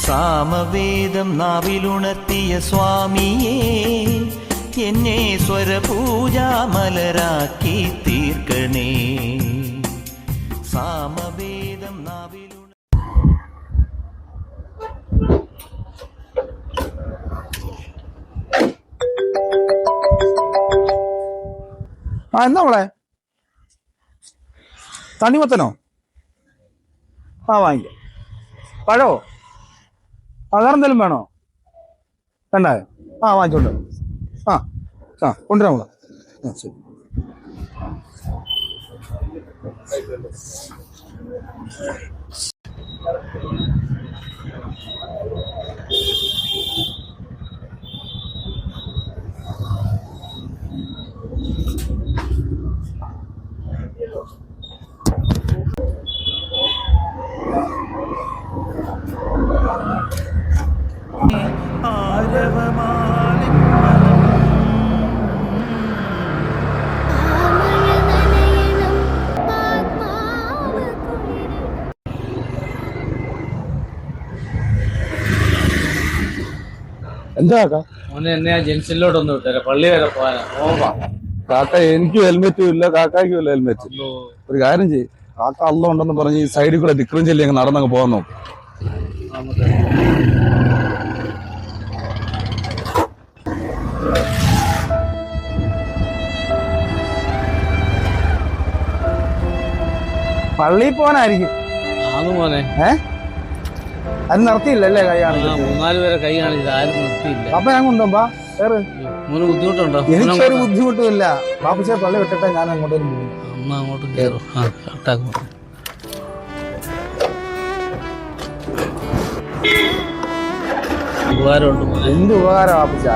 സാമവേദം നാവിലുണർത്തിയ സ്വാമിയേ, എന്നെ സ്വരപൂജാമലരാക്കി തീർക്കണേ. സാമവേദം എന്താ മോളെ, തണ്ണിമത്തനോ? വാങ്ങിക്കാം. പഴോ? വേറെ എന്തെങ്കിലും വേണോ? വേണ്ടായോ? വാങ്ങിച്ചോണ്ട്. കൊണ്ടുവരാം മോളെ. ശരി. എന്താ എന്നെ ജംഗ്ഷനിലോട്ടൊന്നും വിട്ടേ, പള്ളി വരെ പോകാനാ. കാക്ക എനിക്കും ഹെൽമെറ്റും ഇല്ല, കാക്കായ്ക്കും ഇല്ല ഹെൽമെറ്റ്. ഒരു കാര്യം ചെയ്യ്, കാക്ക അള്ള ഉണ്ടെന്ന് പറഞ്ഞ് ഈ സൈഡിൽ കൂടെ ധിക്രം ചൊല്ലി അങ്ങ് നടന്നങ്ങ് പോകാൻ നോക്കും. പള്ളിയിൽ പോകാനായിരിക്കും. മോനെ അത് നിർത്തിയില്ലല്ലേ? കൈ കാണിച്ചു 3-4 പേരെ കൈ കാണിച്ചത് ആരും നിർത്തിയില്ല. അപ്പൊ ഞാൻ കൊണ്ടുപോകാ. ബുദ്ധിമുട്ടുണ്ടോ? എനിക്കൊരു ബുദ്ധിമുട്ടുമില്ല. ബാപ്പുശേ പള്ളി വിട്ടിട്ട് ഞാൻ അങ്ങോട്ടേലും പോകും. അങ്ങോട്ട് കയറും. ഉപകാരമുണ്ട്. എന്ത് ഉപകാരം ബാപ്പുശ?